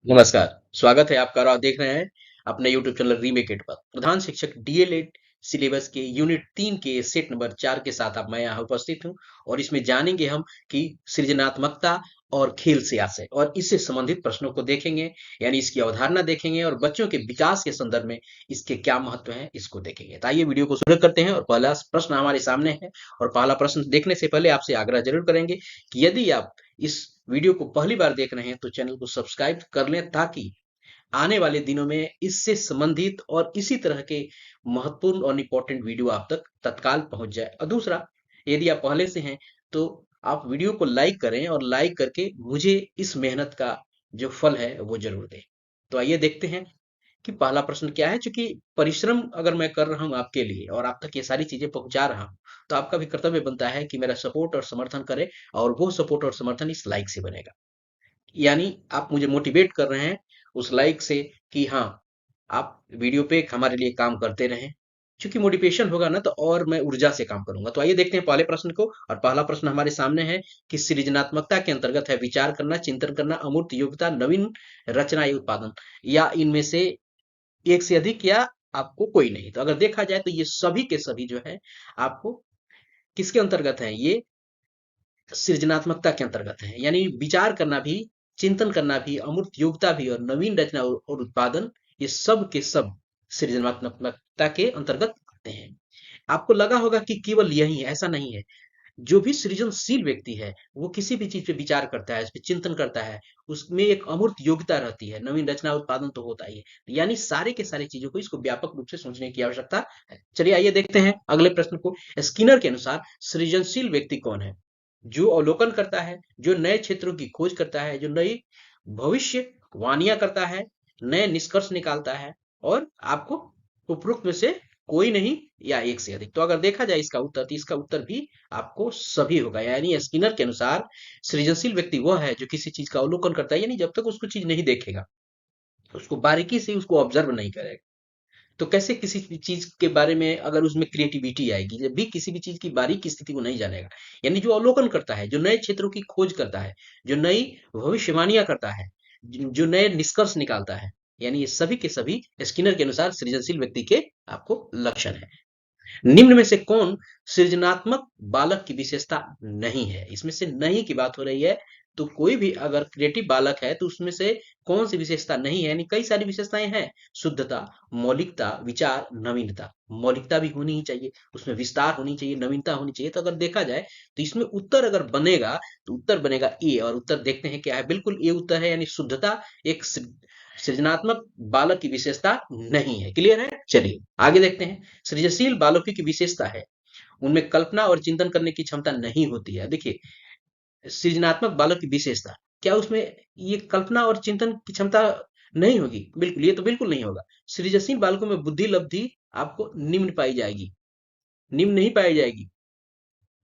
नमस्कार, स्वागत है आपका और आप देख रहे हैं अपने यूट्यूब चैनल रीमेक इट पर। प्रधान शिक्षक डीएलएड सिलेबस के यूनिट 3 के सेट नंबर 4 के साथ अब मैं यहाँ उपस्थित हूँ और इसमें जानेंगे हम कि सृजनात्मकता और खेल से आशय और इससे संबंधित प्रश्नों को देखेंगे, यानी इसकी अवधारणा देखेंगे और बच्चों के विकास के संदर्भ में इसके क्या महत्व है इसको देखेंगे। तो आइए वीडियो को शुरू करते हैं और पहला प्रश्न हमारे सामने है और पहला प्रश्न देखने से पहले आपसे आग्रह जरूर करेंगे कि यदि आप इस वीडियो को पहली बार देख रहे हैं तो चैनल को सब्सक्राइब कर लें ताकि आने वाले दिनों में इससे संबंधित और इसी तरह के महत्वपूर्ण और इम्पोर्टेंट वीडियो आप तक तत्काल पहुंच जाए। और दूसरा, यदि आप पहले से हैं तो आप वीडियो को लाइक करें और लाइक करके मुझे इस मेहनत का जो फल है वो जरूर दें। तो आइए देखते हैं कि पहला प्रश्न क्या है। चूंकि परिश्रम अगर मैं कर रहा हूं आपके लिए और आप तक ये सारी चीजें पहुंचा रहा हूं, तो आपका भी कर्तव्य बनता है कि मेरा सपोर्ट और समर्थन करे, और वो सपोर्ट और समर्थन इस लाइक से बनेगा। यानी आप मुझे मोटिवेट कर रहे हैं उस लाइक से कि हाँ, आप वीडियो पे हमारे लिए काम करते रहें। चूंकि मोटिवेशन होगा ना तो और मैं ऊर्जा से काम करूंगा। तो आइए देखते हैं पहले प्रश्न को। और पहला प्रश्न हमारे सामने है कि सृजनात्मकता के अंतर्गत है विचार करना, चिंतन करना, अमूर्त योग्यता, नवीन रचना या उत्पादन, या इनमें से एक से अधिक, या आपको कोई नहीं। तो अगर देखा जाए तो ये सभी के सभी जो है आपको किसके अंतर्गत है, ये सृजनात्मकता के अंतर्गत है। यानी विचार करना भी, चिंतन करना भी, अमूर्त योग्यता भी और नवीन रचना और उत्पादन, ये सब के सब सृजनात्मकता के अंतर्गत आते हैं। आपको लगा होगा कि केवल यही है, ऐसा नहीं है। जो भी सृजनशील व्यक्ति है वो किसी भी चीज पे विचार करता है, उस पे चिंतन करता है, उसमें एक अमूर्त योग्यता रहती है, नवीन रचना उत्पादन तो होता ही है। यानी सारे के सारे चीजों को, इसको व्यापक रूप से सोचने की आवश्यकता है। चलिए आइए देखते हैं अगले प्रश्न को। स्किनर के अनुसार सृजनशील व्यक्ति कौन है? जो अवलोकन करता है, जो नए क्षेत्रों की खोज करता है, जो नई भविष्यवाणियां करता है, नए निष्कर्ष निकालता है, और आपको उपरोक्त में से कोई नहीं या एक से अधिक। तो अगर देखा जाए इसका उत्तर, तो इसका उत्तर भी आपको सभी होगा। यानी स्किनर के अनुसार सृजनशील व्यक्ति वह है जो किसी चीज का अवलोकन करता है, यानी जब तक उसको चीज नहीं देखेगा, उसको बारीकी से उसको ऑब्जर्व नहीं करेगा, तो कैसे किसी भी चीज के बारे में अगर उसमें क्रिएटिविटी आएगी, जब भी किसी भी चीज की बारीक स्थिति को नहीं जानेगा। यानी जो अवलोकन करता है, जो नए क्षेत्रों की खोज करता है, जो नई भविष्यवाणियां करता है, जो नए निष्कर्ष निकालता है, यानी ये सभी के सभी स्किनर के अनुसार सृजनशील व्यक्ति के आपको लक्षण है। निम्न में से कौन सृजनात्मक बालक की विशेषता नहीं है? इसमें से नहीं की बात हो रही है। तो कोई भी अगर क्रिएटिव बालक है तो उसमें से कौन सी विशेषता नहीं है? यानी कई सारी विशेषताएं हैं। शुद्धता, मौलिकता, विचार, नवीनता। मौलिकता भी होनी ही चाहिए, उसमें विस्तार होनी चाहिए, नवीनता होनी चाहिए। तो अगर देखा जाए तो इसमें उत्तर अगर बनेगा तो उत्तर बनेगा ए। और उत्तर देखते हैं क्या है। बिल्कुल ए उत्तर है, यानी शुद्धता एक सृजनात्मक बालक की विशेषता नहीं है। क्लियर है? चलिए आगे देखते हैं। सृजनशील बालकों की विशेषता है उनमें कल्पना और चिंतन करने की क्षमता नहीं होती है। देखिए, सृजनात्मक बालक की विशेषता क्या, उसमें ये कल्पना और चिंतन की क्षमता नहीं होगी? बिल्कुल, ये तो बिल्कुल नहीं होगा। सृजनशील बालकों में बुद्धि लब्धि आपको निम्न पाई जाएगी, निम्न नहीं पाई जाएगी,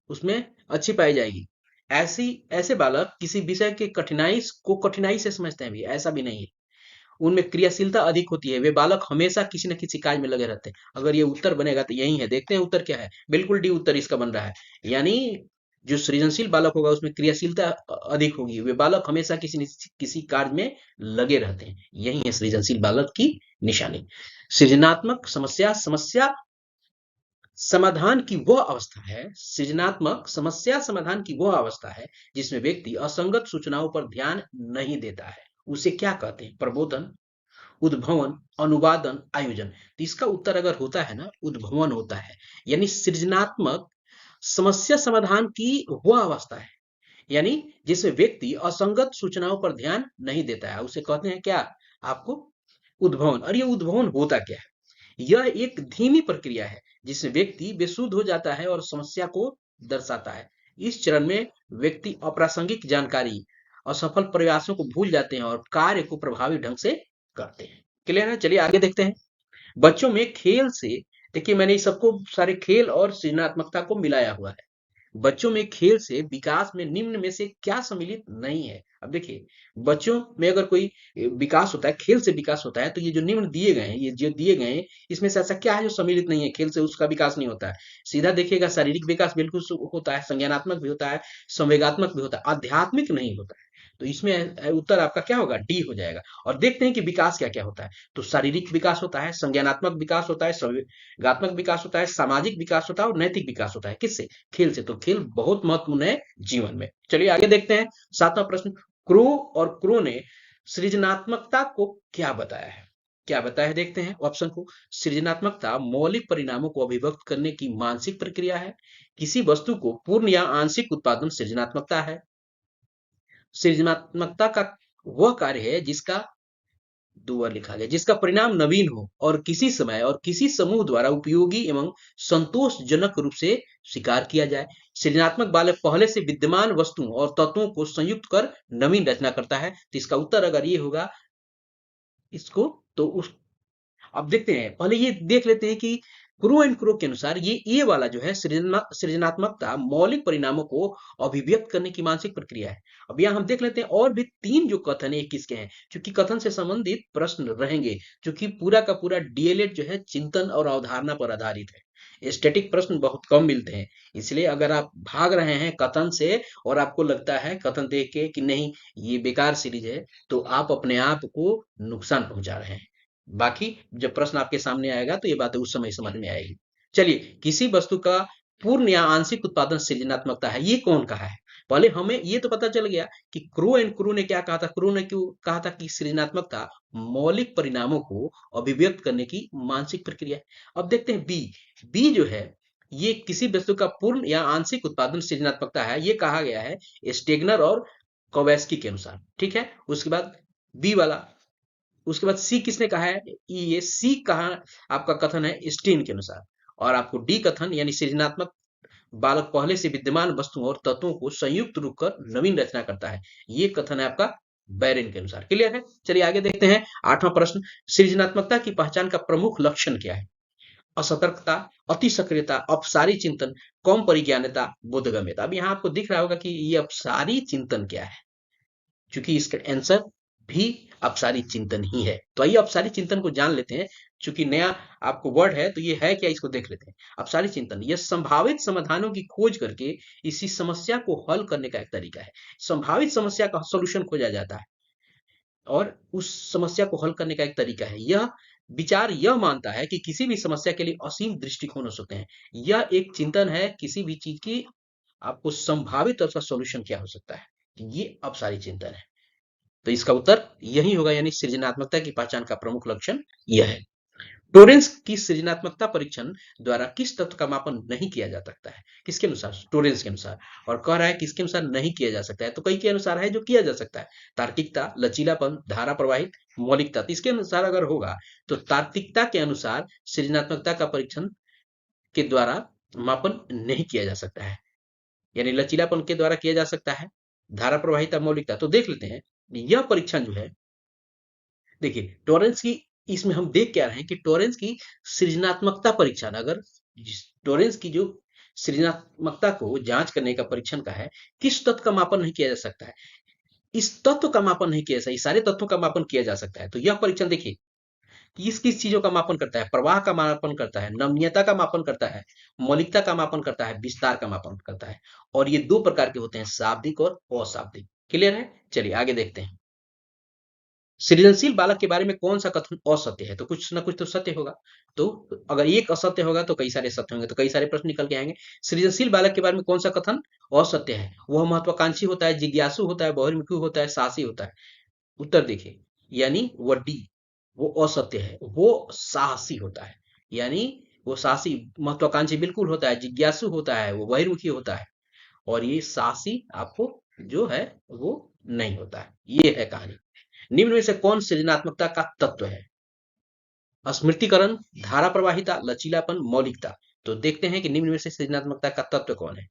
उसमें अच्छी पाई जाएगी। ऐसी ऐसे बालक किसी विषय के कठिनाई से समझते हैं भी, ऐसा भी नहीं है। उनमें क्रियाशीलता अधिक होती है, वे बालक हमेशा किसी न किसी कार्य में लगे रहते हैं। अगर ये उत्तर बनेगा तो यही है। देखते हैं उत्तर क्या है। बिल्कुल डी उत्तर इसका बन रहा है। यानी जो सृजनशील बालक होगा उसमें क्रियाशीलता अधिक होगी, वे बालक हमेशा किसी न किसी कार्य में लगे रहते हैं। यही है सृजनशील बालक की निशानी। सृजनात्मक समस्या समस्या समाधान की वह अवस्था है, सृजनात्मक समस्या समाधान की वह अवस्था है जिसमें व्यक्ति असंगत सूचनाओं पर ध्यान नहीं देता है। उसे क्या कहते हैं? प्रबोधन, उद्भवन, अनुवादन, आयोजन। तो इसका उत्तर अगर होता है ना, उद्भवन होता है। यानी सृजनात्मक समस्या समाधान की वह अवस्था है, यानी जिसमें व्यक्ति असंगत सूचनाओं पर ध्यान नहीं देता है, उसे कहते हैं क्या? आपको उद्भवन। और ये उद्भवन होता क्या है? यह एक धीमी प्रक्रिया है जिसमें व्यक्ति बेसुध हो जाता है और समस्या को दर्शाता है। इस चरण में व्यक्ति अप्रासंगिक जानकारी, असफल प्रयासों को भूल जाते हैं और कार्य को प्रभावी ढंग से करते हैं। क्लियर है? चलिए आगे देखते हैं। बच्चों में खेल से, देखिए मैंने इस सबको सारे खेल और सृजनात्मकता को मिलाया हुआ है। बच्चों में खेल से विकास में निम्न में से क्या सम्मिलित नहीं है? अब देखिए, बच्चों में अगर कोई विकास होता है, खेल से विकास होता है, तो ये जो निम्न दिए गए हैं, ये जो दिए गए हैं, इसमें से ऐसा क्या है जो सम्मिलित नहीं है? खेल से उसका विकास नहीं होता है। सीधा देखिएगा, शारीरिक विकास बिल्कुल होता है, संज्ञानात्मक भी होता है, संवेगात्मक भी होता है, आध्यात्मिक नहीं होता है। तो इसमें उत्तर आपका क्या होगा, डी हो जाएगा। और देखते हैं कि विकास क्या क्या होता है। तो शारीरिक विकास होता है, संज्ञानात्मक विकास होता है, संवेगात्मक विकास होता है, सामाजिक विकास होता है और नैतिक विकास होता है। किससे? खेल से। तो खेल बहुत महत्वपूर्ण है जीवन में। चलिए आगे देखते हैं 7वां प्रश्न। क्रो और क्रो ने सृजनात्मकता को क्या बताया है? क्या बताया है देखते हैं ऑप्शन को। सृजनात्मकता मौलिक परिणामों को अभिव्यक्त करने की मानसिक प्रक्रिया है। किसी वस्तु को पूर्ण या आंशिक उत्पादन सृजनात्मकता है। सृजनात्मकता का वह कार्य है जिसका, दो बार लिखा गया, जिसका परिणाम नवीन हो और किसी समय और किसी समूह द्वारा उपयोगी एवं संतोषजनक रूप से स्वीकार किया जाए। सृजनात्मक बालक पहले से विद्यमान वस्तुओं और तत्वों को संयुक्त कर नवीन रचना करता है। तो इसका उत्तर अगर ये होगा इसको, तो उस, अब देखते हैं, पहले ये देख लेते हैं कि क्रू एंड क्रो के अनुसार ये वाला जो है सृजनात्मकता मौलिक परिणामों को अभिव्यक्त करने की मानसिक प्रक्रिया है। अब यहाँ हम देख लेते हैं और भी 3 जो कथन है किसके हैं, क्योंकि कथन से संबंधित प्रश्न रहेंगे, क्योंकि पूरा का पूरा डीएलएड जो है चिंतन और अवधारणा पर आधारित है। स्टैटिक प्रश्न बहुत कम मिलते हैं, इसलिए अगर आप भाग रहे हैं कथन से और आपको लगता है कथन देख के कि नहीं ये बेकार सीरीज है, तो आप अपने आप को नुकसान पहुंचा रहे हैं। बाकी जब प्रश्न आपके सामने आएगा तो ये बातें उस समय समझ में आएगी। चलिए, किसी वस्तु का पूर्ण या आंशिक उत्पादन सृजनात्मकता है, ये कौन कहा है? पहले हमें ये तो पता चल गया कि क्रू एंड क्रू ने क्या कहा था। क्रू ने क्यों कहा था कि सृजनात्मकता मौलिक परिणामों को अभिव्यक्त करने की मानसिक प्रक्रिया है। अब देखते हैं बी। बी जो है ये किसी वस्तु का पूर्ण या आंशिक उत्पादन सृजनात्मकता है, ये कहा गया है स्टेगनर और कोवेस्की के अनुसार। ठीक है, उसके बाद बी वाला, उसके बाद सी किसने कहा है? ये सी कहा आपका कथन है स्टीन के अनुसार। और आपको डी कथन यानी सृजनात्मक बालक पहले से विद्यमान वस्तुओं और तत्वों को संयुक्त रूप कर नवीन रचना करता है, ये कथन है आपका बैरेन के अनुसार। क्लियर है? चलिए आगे देखते हैं 8वां प्रश्न। सृजनात्मकता की पहचान का प्रमुख लक्षण क्या है? असतर्कता, अति सक्रियता, अपसारी चिंतन, कम परिज्ञानता, बोधगम्यता। अब यहाँ आपको दिख रहा होगा कि ये अपसारी चिंतन क्या है, क्योंकि इसका आंसर भी अपसारी चिंतन ही है। तो आइए अपसारी चिंतन को जान लेते हैं, चूंकि नया आपको वर्ड है तो ये है क्या, इसको देख लेते हैं। अपसारी चिंतन यह संभावित समाधानों की खोज करके इसी समस्या को हल करने का एक तरीका है। संभावित समस्या का सॉल्यूशन खोजा जाता है और उस समस्या को हल करने का एक तरीका है। यह विचार यह मानता है कि किसी भी समस्या के लिए असीम दृष्टिकोण हो सकते हैं। यह एक चिंतन है किसी भी चीज की, आपको संभावित उसका सॉल्यूशन क्या हो सकता है, ये अपसारी चिंतन है। तो इसका उत्तर यही होगा, यानी सृजनात्मकता की पहचान का प्रमुख लक्षण यह है। टोरेंस की सृजनात्मकता परीक्षण द्वारा किस तत्व का मापन नहीं किया जा सकता है? किसके अनुसार? टोरेंस के अनुसार। और कह रहा है किसके अनुसार नहीं किया जा सकता है, तो कई के अनुसार है जो किया जा सकता है। तार्किकता, लचीलापन, धारा प्रवाहित, मौलिकता। तो इसके अनुसार अगर होगा तो तार्किकता के अनुसार सृजनात्मकता का परीक्षण के द्वारा मापन नहीं किया जा सकता है, यानी लचीलापन के द्वारा किया जा सकता है, धारा प्रवाहिता, मौलिकता। तो देख लेते हैं यह परीक्षण जो है, देखिए टॉरेंस की, इसमें हम देख क्या रहे हैं कि टॉरेंस की सृजनात्मकता परीक्षण, अगर टॉरेंस की जो सृजनात्मकता को जांच करने का परीक्षण का है, किस तत्व का मापन नहीं किया जा सकता है? इस तत्व का मापन नहीं किया जा सकता, इस सारे तत्वों का मापन किया जा सकता है। तो यह परीक्षण देखिए किस किस चीजों का मापन करता है, प्रवाह का मापन करता है, नमनीयता का मापन करता है, मौलिकता का मापन करता है, विस्तार का मापन करता है। और ये 2 प्रकार के होते हैं, शाब्दिक और अशाब्दिक। क्लियर है? चलिए आगे देखते हैं। सृजनशील बालक के बारे में कौन सा कथन असत्य है? तो कुछ ना कुछ तो सत्य होगा। तो अगर एक असत्य होगा तो कई सारे सत्य होंगे, तो कई सारे प्रश्न निकल के आएंगे। सृजनशील बालक के बारे में कौन सा कथन असत्य है? वह महत्वाकांक्षी होता है, जिज्ञासु होता है, बहिर्मुखी होता है, साहसी होता है। उत्तर देखिए, यानी वह डी, वो असत्य है, वो साहसी होता है। यानी वो साहसी, महत्वाकांक्षी बिल्कुल होता है, जिज्ञासु होता है, वो बहिर्मुखी होता है, और ये साहसी आपको जो है वो नहीं होता है। ये है कहानी। निम्न में से कौन सृजनात्मकता का तत्व है? स्मृतिकरण, धारा प्रवाहिता, लचीलापन, मौलिकता। तो देखते हैं कि निम्न में से सृजनात्मकता का तत्व कौन है।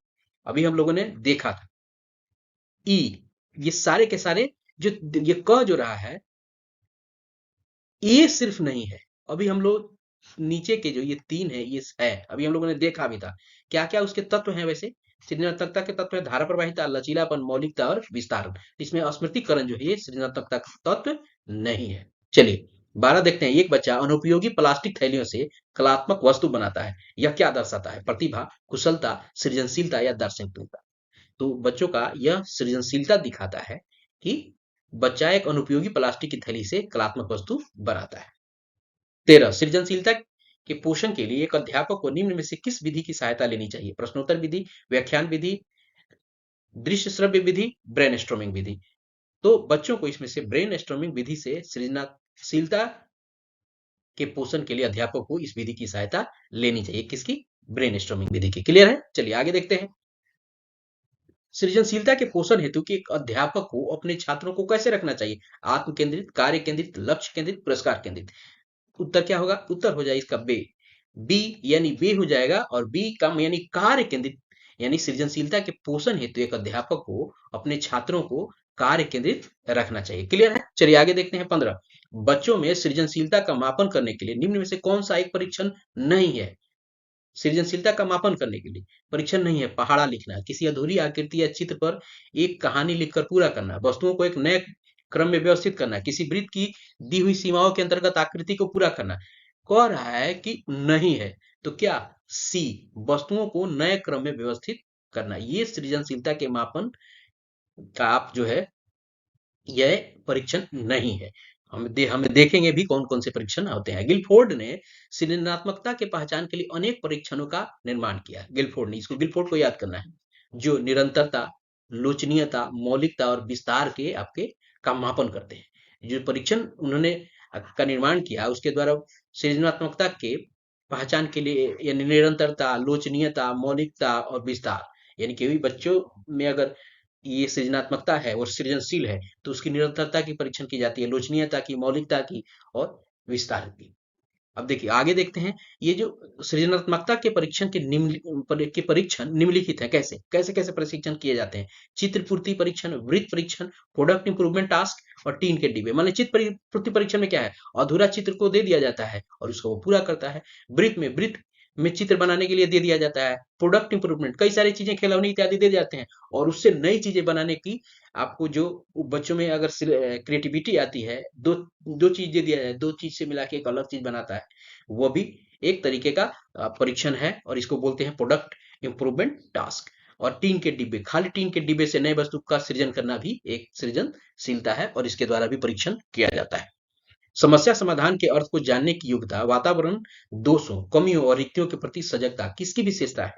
अभी हम लोगों ने देखा था ई, ये सारे के सारे जो ये कह जो रहा है, ये सिर्फ नहीं है। अभी हम लोग नीचे के जो ये 3 है, ये है, अभी हम लोगों ने देखा भी था क्या क्या उसके तत्व हैं। वैसे सृजनात्मकता के तत्व है धारा प्रवाहिता, लचीलापन, मौलिकता और विस्तार। इसमें स्मृतिकरण जो है ये सृजनात्मकता का तत्व नहीं है। चलिए 12 देखते हैं। एक बच्चा अनुपयोगी प्लास्टिक थैलियों से कलात्मक वस्तु बनाता है, यह क्या दर्शाता है? प्रतिभा, कुशलता, सृजनशीलता या दार्शनिकता। तो बच्चों का यह सृजनशीलता दिखाता है कि बच्चा एक अनुपयोगी प्लास्टिक की थैली से कलात्मक वस्तु बनाता है। 13 सृजनशीलता के पोषण के लिए एक अध्यापक को निम्न में से किस विधि की सहायता लेनी चाहिए? प्रश्नोत्तर विधि, व्याख्यान विधि, दृश्य श्रव्य विधि, ब्रेनस्टॉर्मिंग विधि। तो बच्चों को इसमें से ब्रेनस्टॉर्मिंग विधि से सृजनशीलता के पोषण के लिए अध्यापक को इस विधि की सहायता लेनी चाहिए। किसकी? ब्रेनस्टॉर्मिंग विधि की। क्लियर है? चलिए आगे देखते हैं। सृजनशीलता के पोषण हेतु कि एक अध्यापक को अपने छात्रों को कैसे रखना चाहिए? आत्म केंद्रित, कार्य केंद्रित, लक्ष्य केंद्रित, पुरस्कार केंद्रित। उत्तर क्या होगा? उत्तर हो जाएगा इसका बे। बी यानी बे हो जाएगा, और बी कम यानी कार्य केंद्रित। यानी सृजनशीलता के पोषण हेतु एक अध्यापक को अपने छात्रों को कार्य केंद्रित रखना चाहिए। क्लियर है? चलिए आगे देखते हैं। 15 बच्चों में सृजनशीलता का मापन करने के लिए निम्न में से कौन सा एक परीक्षण नहीं है? सृजनशीलता का मापन करने के लिए परीक्षण नहीं है। पहाड़ा लिखना, किसी अधूरी आकृति या चित्र पर एक कहानी लिखकर पूरा करना, वस्तुओं को एक नए क्रम में व्यवस्थित करना, किसी वृत्त की दी हुई सीमाओं के अंतर्गत आकृति को पूरा करना। कह रहा है कि नहीं है, तो क्या? सी, वस्तुओं को नए क्रम में व्यवस्थित करना। ये सृजनशीलता के मापन का आप जो है यह परीक्षण नहीं है। हमें देखेंगे भी कौन कौन से परीक्षण होते हैं। गिलफोर्ड ने सृजनात्मकता के पहचान के लिए अनेक परीक्षणों का निर्माण किया। गिलफोर्ड ने, इसको गिलफोर्ड को याद करना है, जो निरंतरता, लोचनीयता, मौलिकता और विस्तार के आपके का मापन करते हैं। जो परीक्षण उन्होंने का निर्माण किया, उसके द्वारा सृजनात्मकता के पहचान के लिए यानी निरंतरता, लोचनीयता, मौलिकता और विस्तार, यानी कि भी बच्चों में अगर ये सृजनात्मकता है और सृजनशील है, तो उसकी निरंतरता की परीक्षण की जाती है, लोचनीयता की, मौलिकता की और विस्तार की। अब देखिए आगे देखते हैं। ये जो सृजनात्मकता के परीक्षण के परीक्षण निम्नलिखित है। कैसे कैसे कैसे परीक्षण किए जाते हैं? चित्र पूर्ति परीक्षण, वृत्त परीक्षण, प्रोडक्ट इंप्रूवमेंट टास्क और टीन के डिब्बे। मान चित्र पूर्ति परीक्षण में क्या है? अधूरा चित्र को दे दिया जाता है और उसको वो पूरा करता है। वृत्त में चित्र बनाने के लिए दे दिया जाता है। प्रोडक्ट इंप्रूवमेंट, कई सारी चीजें, खिलौने इत्यादि दे जाते हैं, और उससे नई चीजें बनाने की आपको जो बच्चों में अगर क्रिएटिविटी आती है, दो दो चीज दे दिया जाए, दो चीज से मिला के एक अलग चीज बनाता है, वो भी एक तरीके का परीक्षण है, और इसको बोलते हैं प्रोडक्ट इंप्रूवमेंट टास्क। और टीन के डिब्बे, खाली टीन के डिब्बे से नए वस्तु का सृजन करना भी एक सृजनशीलता है, और इसके द्वारा भी परीक्षण किया जाता है। समस्या समाधान के अर्थ को जानने की योग्यता, वातावरण दोषों, कमियों और रिक्तियों के प्रति सजगता किसकी विशेषता है?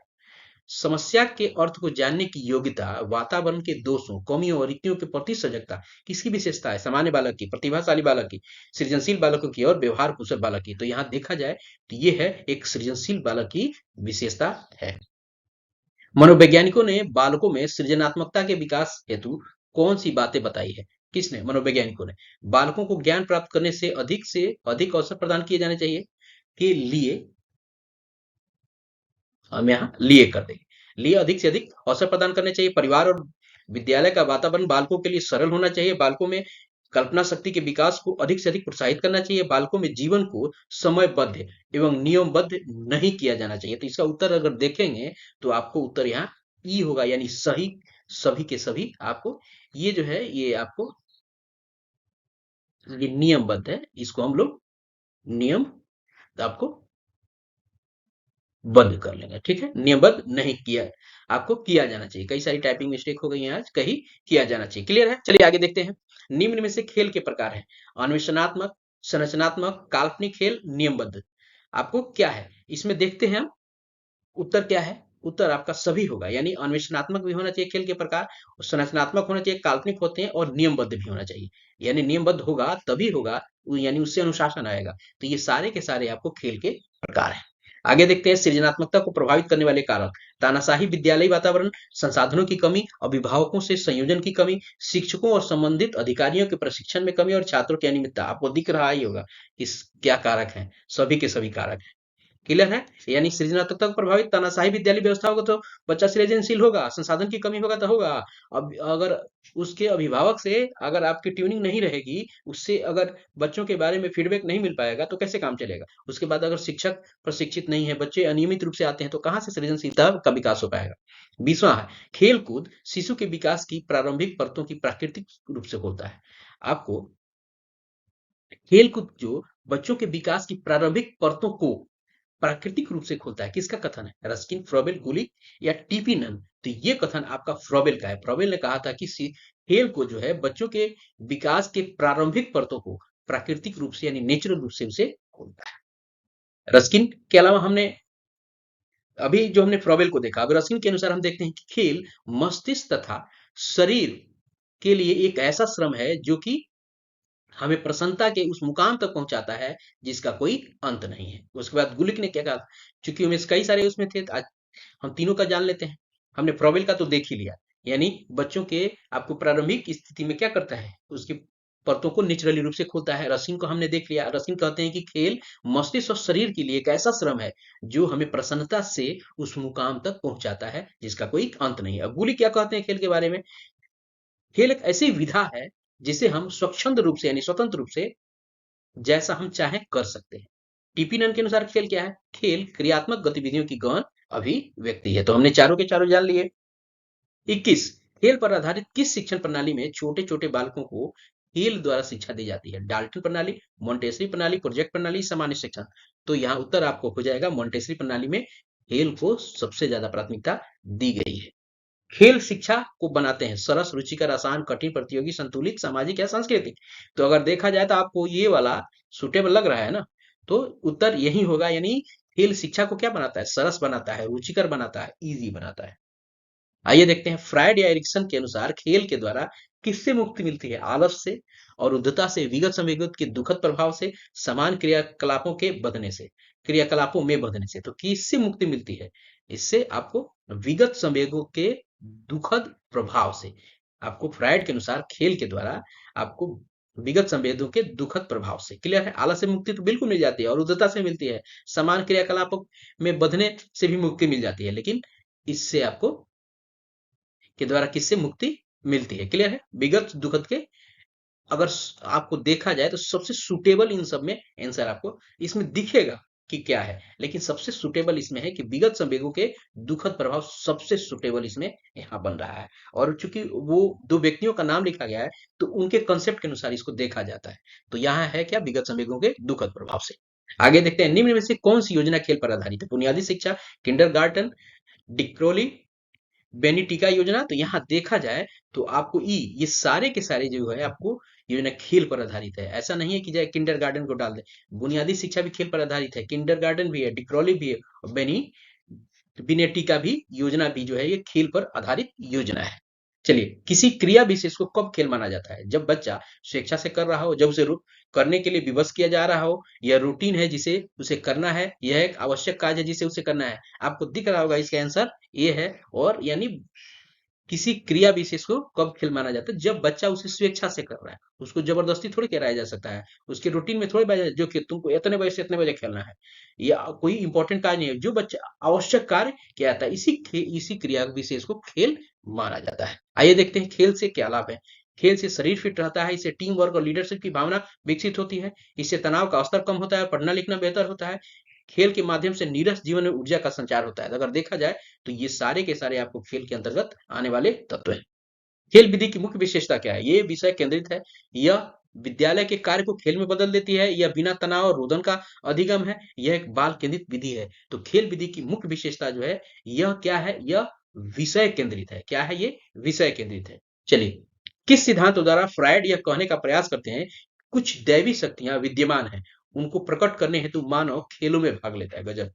समस्या के अर्थ को जानने की योग्यता, वातावरण के दोषों, कमियों और रिक्तियों के प्रति सजगता किसकी विशेषता है? सामान्य बालक की, प्रतिभाशाली बालक की, सृजनशील बालकों की और व्यवहार कुशल बालक की। तो यहाँ देखा जाए तो ये है एक सृजनशील बालक की विशेषता है। मनोवैज्ञानिकों ने बालकों में सृजनात्मकता के विकास हेतु कौन सी बातें बताई है? किसने? मनोवैज्ञानिकों ने। बालकों को ज्ञान प्राप्त करने से अधिक अवसर प्रदान किए जाने चाहिए के लिए, हम यहाँ लिए कर देंगे, लिए अधिक से अधिक अवसर प्रदान करने चाहिए। परिवार और विद्यालय का वातावरण बालकों के लिए सरल होना चाहिए। बालकों में कल्पना शक्ति के विकास को अधिक से अधिक प्रोत्साहित करना चाहिए। बालकों में जीवन को समयबद्ध एवं नियमबद्ध नहीं किया जाना चाहिए। तो इसका उत्तर अगर देखेंगे तो आपको उत्तर यहाँ ई होगा, यानी सही, सभी के सभी आपको ये जो है ये आपको ये नियमबद्ध है, इसको हम लोग नियम आपको बंद कर लेंगे। ठीक है, नियमबद्ध नहीं किया, आपको किया जाना चाहिए। कई सारी टाइपिंग मिस्टेक हो गई है आज, कहीं किया जाना चाहिए। क्लियर है? चलिए आगे देखते हैं। निम्न में से खेल के प्रकार है? अन्वेषणात्मक, संरचनात्मक, काल्पनिक खेल, नियमबद्ध। आपको क्या है इसमें? देखते हैं हम उत्तर क्या है। उत्तर आपका सभी होगा, यानी अन्वेषणात्मक भी होना चाहिए खेल के प्रकार, संरचनात्मक होना चाहिए, काल्पनिक होते हैं, और नियमबद्ध भी होना चाहिए। यानी नियमबद्ध होगा तभी होगा, यानी उससे अनुशासन आएगा। तो ये सारे के सारे आपको खेल के प्रकार हैं। आगे देखते हैं। सृजनात्मकता को प्रभावित करने वाले कारक, तानाशाही विद्यालयी वातावरण, संसाधनों की कमी, अभिभावकों से संयोजन की कमी, शिक्षकों और संबंधित अधिकारियों के प्रशिक्षण में कमी, और छात्रों की अनियमितता। आपको दिख रहा ही होगा इस क्या कारक हैं, सभी के सभी कारक। क्लियर है? यानी सृजनात्मकता को प्रभावित, तानाशाही विद्यालय व्यवस्था होगा तो बच्चा सृजनशील होगा, संसाधन की कमी होगा तो होगा। अब अगर उसके अभिभावक से अगर आपकी ट्यूनिंग नहीं रहेगी, उससे अगर बच्चों के बारे में फीडबैक नहीं मिल पाएगा, तो कैसे काम चलेगा? उसके बाद अगर शिक्षक प्रशिक्षित नहीं है, बच्चे अनियमित रूप से आते हैं, तो कहाँ से सृजनशीलता का विकास हो पाएगा? 20वां है खेल कूद शिशु के विकास की प्रारंभिक परतों की प्राकृतिक रूप से होता है। आपको खेल कूद जो बच्चों के विकास की प्रारंभिक परतों को प्राकृतिक रूप से खोलता है, किसका कथन है? रस्किन, फ्रोबेल, गुलिक या टीपी नन? तो ये कथन आपका फ्रोबेल का है। फ्रोबेल ने कहा था कि खेल को जो है बच्चों के विकास के प्रारंभिक परतों को प्राकृतिक रूप से यानी नेचुरल रूप से उसे खोलता है। रस्किन के अलावा हमने अभी जो हमने फ्रॉबेल को देखा, अब रस्किन के अनुसार हम देखते हैं कि खेल मस्तिष्क तथा शरीर के लिए एक ऐसा श्रम है जो कि हमें प्रसन्नता के उस मुकाम तक पहुंचाता है जिसका कोई अंत नहीं है। उसके बाद गुलिक ने क्या कहा, चूंकि हमें कई सारे उसमें थे, आज हम तीनों का जान लेते हैं। हमने फ्रॉबेल का तो देख ही लिया, यानी बच्चों के आपको प्रारंभिक स्थिति में क्या करता है, उसकी परतों को नेचुरली रूप से खोलता है। रस्किन को हमने देख लिया, रस्किन कहते हैं कि खेल मस्तिष्क और शरीर के लिए एक ऐसा श्रम है जो हमें प्रसन्नता से उस मुकाम तक पहुंचाता है जिसका कोई अंत नहीं है। अब गुली क्या कहते हैं खेल के बारे में, खेल एक ऐसी विधा है जिसे हम स्वच्छंद रूप से यानी स्वतंत्र रूप से जैसा हम चाहें कर सकते हैं। टीपी नन के अनुसार खेल क्या है, खेल क्रियात्मक गतिविधियों की गहन अभिव्यक्ति है। तो हमने चारों के चारों जान लिए। 21, खेल पर आधारित किस शिक्षण प्रणाली में छोटे छोटे बालकों को खेल द्वारा शिक्षा दी जाती है, डाल्टन प्रणाली, मोंटेसरी प्रणाली, प्रोजेक्ट प्रणाली, सामान्य शिक्षण। तो यहाँ उत्तर आपको हो जाएगा मोंटेसरी प्रणाली में खेल को सबसे ज्यादा प्राथमिकता दी गई है। खेल शिक्षा को बनाते हैं सरस, रुचिकर, आसान, कठिन, प्रतियोगी, संतुलित, सामाजिक या सांस्कृतिक। तो अगर देखा जाए तो आपको ये वाला सुटेबल लग रहा है ना, तो उत्तर यही होगा, यानी खेल शिक्षा को क्या बनाता है, सरस बनाता है, रुचिकर बनाता है, इजी बनाता है। आइए देखते हैं फ्रायड या एरिक्सन के अनुसार खेल के द्वारा किससे मुक्ति मिलती है, आलस से और उद्धता से, विगत संवेगों के दुखद प्रभाव से, समान क्रियाकलापों के बदने से, क्रियाकलापों में बदने से। तो किससे मुक्ति मिलती है, इससे आपको विगत संवेगों के दुखद प्रभाव से। आपको फ्रायड के अनुसार खेल के द्वारा आपको विगत संवेदों के दुखद प्रभाव से, क्लियर है। आलस से मुक्ति तो बिल्कुल मिल जाती है और उद्धता से मिलती है, समान क्रियाकलापों में बधने से भी मुक्ति मिल जाती है, लेकिन इससे आपको के द्वारा किससे मुक्ति मिलती है, क्लियर है। विगत दुखद के अगर आपको देखा जाए तो सबसे सुटेबल इन सब में आंसर आपको इसमें दिखेगा कि क्या है, लेकिन सबसे सुटेबल इसमें है कि विगत संवेगों के दुखद प्रभाव सबसे सुटेबल इसमें यहाँ बन रहा है। और चूंकि वो दो व्यक्तियों का नाम लिखा गया है तो उनके कंसेप्ट के अनुसार इसको देखा जाता है। तो यहाँ है क्या, विगत संवेगों के दुखद प्रभाव से। आगे देखते हैं, निम्न में से कौन सी योजना खेल पर आधारित है, बुनियादी शिक्षा, किंडरगार्टन, डिक्रोली, बेनिटिका योजना। तो यहाँ देखा जाए तो आपको ये सारे के सारे जो है आपको योजना खेल पर आधारित है। ऐसा नहीं है कि जाए किंडरगार्टन को डाल दे, बुनियादी शिक्षा भी खेल पर आधारित है, किंडरगार्टन भी है, डिक्रोली भी है, और बेनेटिका भी योजना भी जो है ये खेल पर आधारित योजना है। चलिए, किसी क्रिया विशेष को कब खेल माना जाता है, जब बच्चा स्वेच्छा से कर रहा हो, जब उसे करने के लिए विवश किया जा रहा हो, यह रूटीन है जिसे उसे करना है, यह एक आवश्यक कार्य है जिसे उसे करना है। आपको दिख रहा होगा इसका आंसर ये है। और यानी किसी क्रिया विशेष को कब खेल माना जाता है, जब बच्चा उसे स्वेच्छा से कर रहा है, उसको जबरदस्ती थोड़ी कराया जा सकता है, उसके रूटीन में थोड़ी बजा जो कि तुमको इतने बजे से इतने बजे खेलना है, या कोई इंपॉर्टेंट कार्य नहीं है, जो बच्चा आवश्यक कार्य किया जाता है, इसी क्रिया विशेष को खेल माना जाता है। आइए देखते हैं खेल से क्या लाभ है। खेल से शरीर फिट रहता है, इससे टीम वर्क और लीडरशिप की भावना विकसित होती है, इससे तनाव का स्तर कम होता है, पढ़ना लिखना बेहतर होता है, खेल के माध्यम से नीरस जीवन में ऊर्जा का संचार होता है। अगर देखा जाए तो ये सारे के सारे आपको खेल के अंतर्गत आने वाले तत्व हैं। खेल विधि की मुख्य विशेषता क्या है, ये विषय केंद्रित है, यह विद्यालय के कार्य को खेल में बदल देती है, यह बिना तनाव और रोदन का अधिगम है, यह एक बाल केंद्रित विधि है। तो खेल विधि की मुख्य विशेषता जो है यह क्या है, यह विषय केंद्रित है। क्या है ये, विषय केंद्रित है। चलिए, किस सिद्धांत द्वारा फ्रायड यह कहने का प्रयास करते हैं कुछ दैवी शक्तियां विद्यमान है, उनको प्रकट करने हेतु मानव खेलों में भाग लेता है। गजब।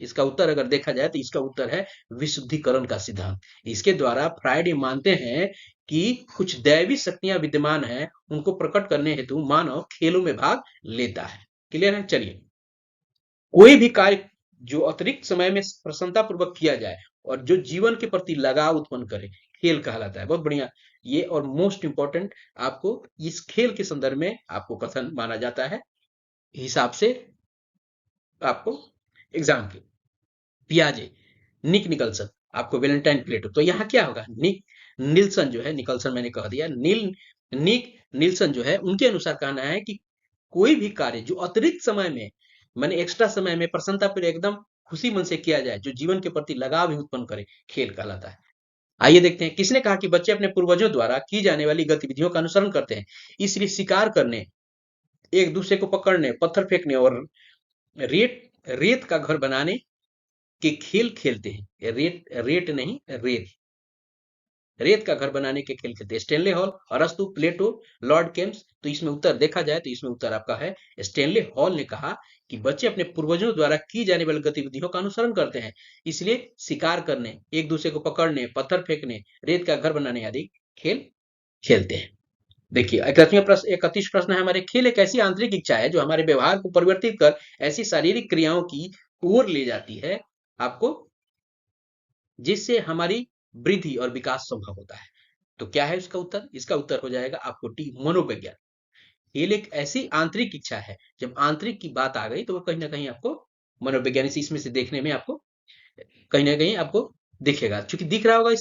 इसका उत्तर अगर देखा जाए तो इसका उत्तर है विशुद्धिकरण का सिद्धांत। इसके द्वारा फ्रायड ये मानते हैं कि कुछ दैवी शक्तियां विद्यमान हैं, उनको प्रकट करने हेतु मानव खेलों में भाग लेता है। क्लियर है। चलिए, कोई भी कार्य जो अतिरिक्त समय में प्रसन्नता पूर्वक किया जाए और जो जीवन के प्रति लगाव उत्पन्न करे, खेल कहलाता है। बहुत बढ़िया। ये और मोस्ट इंपॉर्टेंट आपको इस खेल के संदर्भ में आपको कथन माना जाता है हिसाब से आपको एग्जाम के। पियाजे, निक निकलसन, आपको वेलेंटाइन प्लेटो। तो यहाँ क्या होगा, निक निल्सन जो है, निकलसन मैंने कह दिया, निक निल्सन जो है उनके अनुसार कहना है कि कोई भी कार्य जो अतिरिक्त समय में मैंने एक्स्ट्रा समय में प्रसन्नता पर एकदम खुशी मन से किया जाए, जो जीवन के प्रति लगाव भी उत्पन्न करे, खेल कहलाता है। आइए देखते हैं, किसने कहा कि बच्चे अपने पूर्वजों द्वारा की जाने वाली गतिविधियों का अनुसरण करते हैं, इसलिए शिकार करने, एक दूसरे को पकड़ने, पत्थर फेंकने और रेत रेत का घर बनाने के खेल खेलते हैं। रेत रेत नहीं, रेत रेत का घर बनाने के खेल खेलते हैं स्टेनले हॉल, अरस्तु, प्लेटो, लॉर्ड केम्स। तो इसमें उत्तर देखा जाए तो इसमें उत्तर आपका है स्टेनले हॉल ने कहा कि बच्चे अपने पूर्वजों द्वारा की जाने वाली गतिविधियों का अनुसरण करते हैं, इसलिए शिकार करने, एक दूसरे को पकड़ने, पत्थर फेंकने, रेत का घर बनाने आदि खेल खेलते हैं। देखिए 31 प्रश्न है हमारे, खेल एक ऐसी आंतरिक इच्छा है जो हमारे व्यवहार को परिवर्तित कर ऐसी शारीरिक क्रियाओं की ओर ले जाती है आपको, जिससे हमारी वृद्धि और विकास संभव होता है। तो क्या है इसका उत्तर? इसका उत्तर हो जाएगा आपको डी, मनोविज्ञान। खेल एक ऐसी आंतरिक इच्छा है, जब आंतरिक की बात आ गई तो वो कहीं ना कहीं आपको मनोविज्ञान इसमें से देखने में आपको कहीं ना कहीं आपको दिखेगा, क्योंकि दिख रहा होगा ये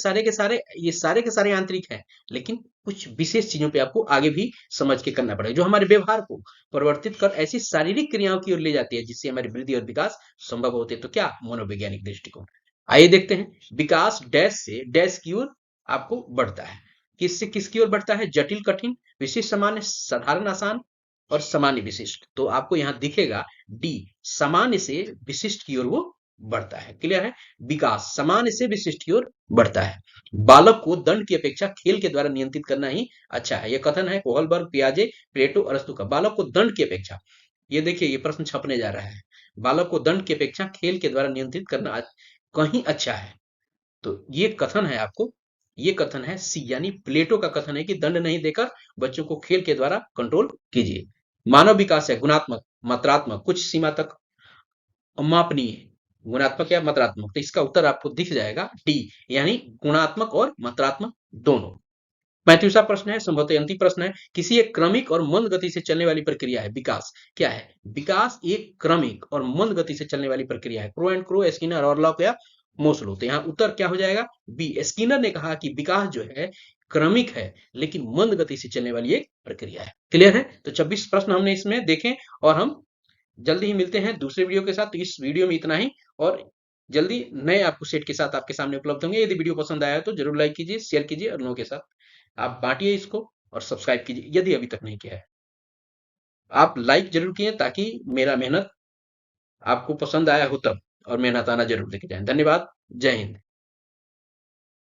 सारे के सारे आंतरिक हैं, लेकिन कुछ विशेष चीजों पे आपको आगे भी समझ के करना पड़ेगा, जो हमारे व्यवहार को परिवर्तित कर ऐसी शारीरिक क्रियाओं की ओर ले जाती है जिससे हमारी वृद्धि और विकास संभव होते हैं। तो क्या? मनोवैज्ञानिक दृष्टिकोण। आइए देखते हैं, विकास डैश से डैश की ओर आपको बढ़ता है। किससे किसकी ओर बढ़ता है? जटिल कठिन, विशिष्ट सामान्य, साधारण आसान और सामान्य विशिष्ट। तो आपको यहाँ दिखेगा डी, सामान्य से विशिष्ट की ओर वो बढ़ता है। क्लियर है? विकास सामान्य से विशिष्ट की ओर बढ़ता है। बालक को दंड की अपेक्षा खेल के द्वारा नियंत्रित करना ही अच्छा है। यह कथन है कोहलबर्ग, पियाजे, प्लेटो, अरस्तु का। बालक को दंड की अपेक्षा, ये देखिए ये प्रश्न छपने जा रहा है, बालक को दंड की अपेक्षा खेल के द्वारा नियंत्रित करना कहीं अच्छा है। तो ये कथन है आपको, ये कथन है सी, यानी प्लेटो का कथन है कि दंड नहीं देकर बच्चों को खेल के द्वारा कंट्रोल कीजिए। मानव विकास है गुणात्मक, मात्रात्मक, कुछ सीमा तक मापनीय, गुणात्मक या मात्रात्मक। तो इसका उत्तर आपको दिख जाएगा डी, यानी गुणात्मक और मात्रात्मक दोनों। 35वां प्रश्न है, संभवतः अंतिम प्रश्न है, किसी एक क्रमिक और मंद गति से चलने वाली प्रक्रिया है विकास। क्या है? विकास एक क्रमिक और मंद गति से चलने वाली प्रक्रिया है। Crow and crow, Skinner, Orlok या मोसलो। तो यहाँ उत्तर क्या हो जाएगा? बी, स्किनर ने कहा कि विकास जो है क्रमिक है लेकिन मंद गति से चलने वाली एक प्रक्रिया है। क्लियर है? तो 26 प्रश्न हमने इसमें देखे, और हम जल्दी ही मिलते हैं दूसरे वीडियो के साथ। तो इस वीडियो में इतना ही, और जल्दी नए आपको सेट के साथ आपके सामने उपलब्ध होंगे। यदि वीडियो पसंद आया तो जरूर लाइक कीजिए, शेयर कीजिए और लोगों के साथ आप बांटिए इसको, और सब्सक्राइब कीजिए यदि अभी तक नहीं किया है। आप लाइक जरूर किए ताकि मेरा मेहनत आपको पसंद आया हो तब, और मेहनत आना जरूर लेके जाए। धन्यवाद। जय हिंद।